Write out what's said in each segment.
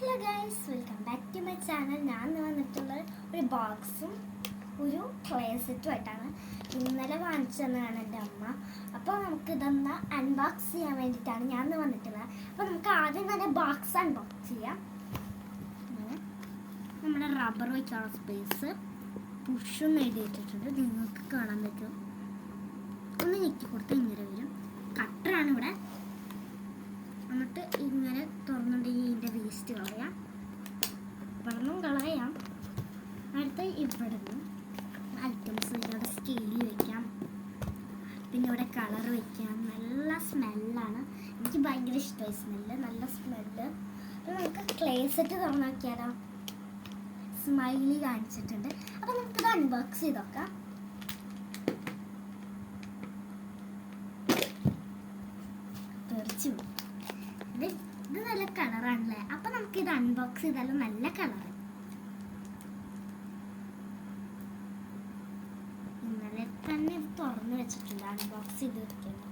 Hello guys, welcome back to my channel. ഞാൻ വന്നിട്ടുള്ള ഒരു ബോക്സും ഒരു ക്ലേ സെറ്റും ആയിട്ടാണ്. ഇന്നലെ വാങ്ങിച്ചു തന്നതാണ് എൻ്റെ അമ്മ. അപ്പോൾ നമുക്ക് ഇതൊന്ന് അൺബോക്സ് ചെയ്യാൻ വേണ്ടിയിട്ടാണ് ഞാൻ വന്നിട്ടുള്ളത്. അപ്പോൾ നമുക്ക് ആദ്യം തന്നെ ബോക്സ് അൺബോക്സ് ചെയ്യാം. നമ്മുടെ റബ്ബർ വയ്ക്കാനുള്ള സ്പേസ് പുഷും എഴുതിയിട്ടുണ്ട്, നിങ്ങൾക്ക് കാണാൻ പറ്റും. ഒന്ന് ഞെക്കി കൊടുത്ത് ഇങ്ങനെ വരും. കട്ടറാണ് ഇവിടെ. എന്നിട്ട് ഇങ്ങനെ തുറന്നിട്ടുണ്ടെങ്കിൽ ഇതിൻ്റെ വേസ്റ്റ് കളയാം, ഇവിടുന്നും കളയാം. അടുത്ത് ഇവിടുന്ന് ഐറ്റംസ് ഇവിടെ സ്കെയിൽ വയ്ക്കാം, പിന്നെ ഇവിടെ കളർ വയ്ക്കാം. നല്ല സ്മെല്ലാണ്, എനിക്ക് ഭയങ്കര ഇഷ്ടമായി സ്മെല്ല്, നല്ല സ്മെല്ല്. അപ്പോൾ നമുക്ക് ക്ലേ സെറ്റ് തുറന്നു നോക്കിയാലോ. സ്മൈലി കാണിച്ചിട്ടുണ്ട്. അപ്പോൾ നമുക്കിത് അൺബോക്സ് ചെയ്ത് നോക്കാം. തെറിച്ചു. ഇത് നല്ല കളറാണല്ലേ. അപ്പൊ നമുക്ക് ഇത് അൺബോക്സ് ചെയ്താലും നല്ല കളർ. ഇന്നലെ തന്നെ ഇത് തുറന്നു വെച്ചിട്ടുണ്ട്, അൺബോക്സ് ചെയ്ത് വെക്കുന്നത്.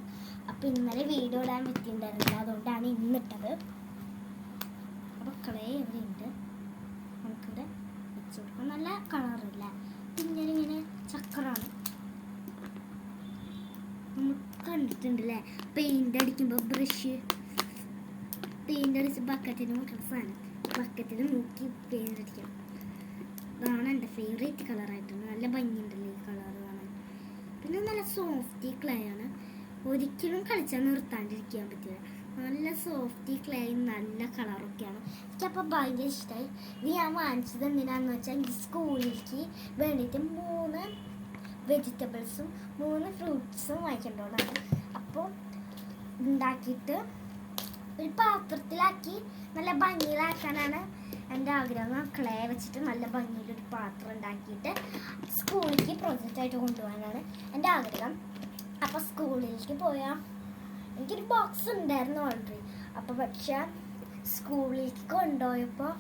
അപ്പൊ ഇന്നലെ വീഡിയോ ഇടാൻ പറ്റിയിട്ടുണ്ടായിരുന്നില്ല, അതുകൊണ്ടാണ് ഇന്നിട്ടത്. അപ്പൊ ക്ലേ ഇവിടെ ഉണ്ട്, നമുക്കിവിടെ വെച്ച് കൊടുക്കാം. നല്ല കളറില്ല, പിന്നെ ഇങ്ങനെ ചക്രമാണ്. നമുക്ക് കണ്ടിട്ടുണ്ടല്ലേ പെയിന്റ് അടിക്കുമ്പോൾ ബ്രഷ് പെയിന്റ് അടിച്ച് ബക്കറ്റിന് മുക്കുന്ന സാധനം, ബക്കറ്റിന് മുക്കി പെയിന്റ് അടിക്കണം. ഇതാണ് എൻ്റെ ഫേവറേറ്റ് കളറായിട്ടുണ്ട്. നല്ല ഭംഗിയുണ്ടല്ലേ ഈ കളർ കാണാൻ. പിന്നെ നല്ല സോഫ്റ്റി ക്ലേ ആണ്, ഒരിക്കലും കളിച്ചാൽ നിർത്താണ്ടിരിക്കാൻ പറ്റില്ല. നല്ല സോഫ്റ്റി ക്ലേ, നല്ല കളറൊക്കെയാണ്. എനിക്കപ്പോൾ ഭയങ്കര ഇഷ്ടമായി. ഇത് ഞാൻ വാങ്ങിച്ചത് എന്തിനാന്ന് വെച്ചാൽ എനിക്ക് സ്കൂളിലേക്ക് വേണ്ടിയിട്ട് 3 വെജിറ്റബിൾസും 3 ഫ്രൂട്ട്സും വാങ്ങിക്കേണ്ടതാണ്. അപ്പോൾ ഉണ്ടാക്കിയിട്ട് ഒരു പാത്രത്തിലാക്കി നല്ല ഭംഗിയിലാക്കാനാണ് എൻ്റെ ആഗ്രഹം. ക്ലേ വെച്ചിട്ട് നല്ല ഭംഗിയിലൊരു പാത്രം ഉണ്ടാക്കിയിട്ട് സ്കൂളിലേക്ക് പ്രൊജക്റ്റായിട്ട് കൊണ്ടുപോകാനാണ് എൻ്റെ ആഗ്രഹം. അപ്പോൾ സ്കൂളിലേക്ക് പോയാൽ എനിക്കൊരു ബോക്സ് ഉണ്ടായിരുന്നു ഓൾറെഡി. അപ്പോൾ പക്ഷേ സ്കൂളിലേക്ക് കൊണ്ടുപോയപ്പോൾ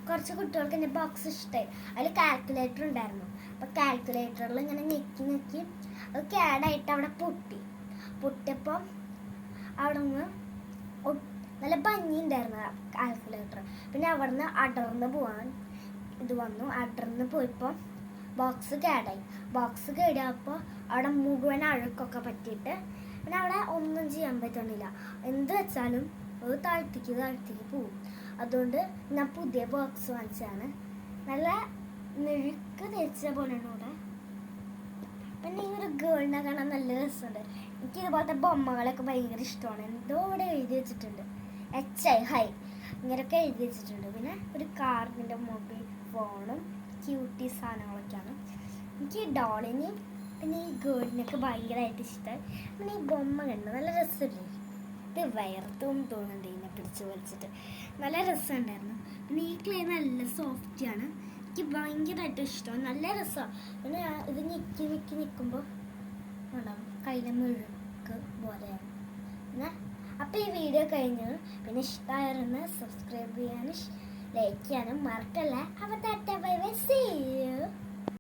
കുറച്ച് കുട്ടികൾക്ക് എൻ്റെ ബോക്സ് ഇഷ്ടമായി. അതിൽ കാൽക്കുലേറ്റർ ഉണ്ടായിരുന്നു. അപ്പോൾ കാൽക്കുലേറ്ററിൽ ഇങ്ങനെ ഞെക്കി അത് കേടായിട്ട് അവിടെ പൊട്ടിയപ്പോൾ അവിടെ നിന്ന് നല്ല ഭംഗി ഉണ്ടായിരുന്നു കാൽക്കുലേറ്റർ. പിന്നെ അവിടെ നിന്ന് അടർന്ന് പോകാൻ ഇത് വന്നു. അടർന്ന് പോയപ്പോൾ ബോക്സ് കേടായപ്പോൾ അവിടെ മുഴുവൻ അഴുക്കൊക്കെ പറ്റിയിട്ട് പിന്നെ അവിടെ ഒന്നും ചെയ്യാൻ പറ്റണില്ല. എന്ത് വെച്ചാലും അത് താഴ്ത്തിക്ക് പോവും. അതുകൊണ്ട് ഞാൻ പുതിയ ബോക്സ് വാങ്ങിച്ചതാണ്. നല്ല മെഴുക്ക് തേച്ച പോലെയാണ് ഇവിടെ. പിന്നെ ഈ ഒരു ഗേളിനെ കാണാൻ നല്ല രസമുണ്ട്. എനിക്ക് ഇതുപോലത്തെ ബൊമ്മകളൊക്കെ ഭയങ്കര ഇഷ്ടമാണ്. എന്തോ ഇവിടെ എഴുതി വെച്ചിട്ടുണ്ട്, HI ഇങ്ങനെയൊക്കെ എഴുതി വെച്ചിട്ടുണ്ട്. പിന്നെ ഒരു കാർഡിൻ്റെ മൊബൈൽ ഫോണും ക്യൂട്ടി സാധനങ്ങളൊക്കെയാണ്. എനിക്ക് ഈ ഡോളിനെയും പിന്നെ ഈ ഗേളിനൊക്കെ ഭയങ്കരമായിട്ട് ഇഷ്ടമായി. പിന്നെ ഈ ബൊമ്മ കണ്ട് നല്ല രസമില്ലേ. ഇത് വയർത്തും തോന്നുന്നുണ്ട് ഇതിനെ പിടിച്ച് വലിച്ചിട്ട്. നല്ല രസമുണ്ടായിരുന്നു. പിന്നെ ഈ ക്ലേ നല്ല സോഫ്റ്റാണ്, എനിക്ക് ഭയങ്കരമായിട്ട് ഇഷ്ടമാണ്, നല്ല രസമാണ്. പിന്നെ ഇത് ഞെക്കി നിൽക്കുമ്പോൾ ഉണ്ടാവും കയ്യിലെ മെഴുക്ക് പോലെയാണ്. പിന്നെ അപ്പോൾ ഈ വീഡിയോ കഴിഞ്ഞു. പിന്നെ ഇഷ്ടമായിരുന്നു സബ്സ്ക്രൈബ് ചെയ്യാനും ലൈക്ക് ചെയ്യാനും മറക്കല്ലേ. അപ്പോൾ tata bye bye, see U.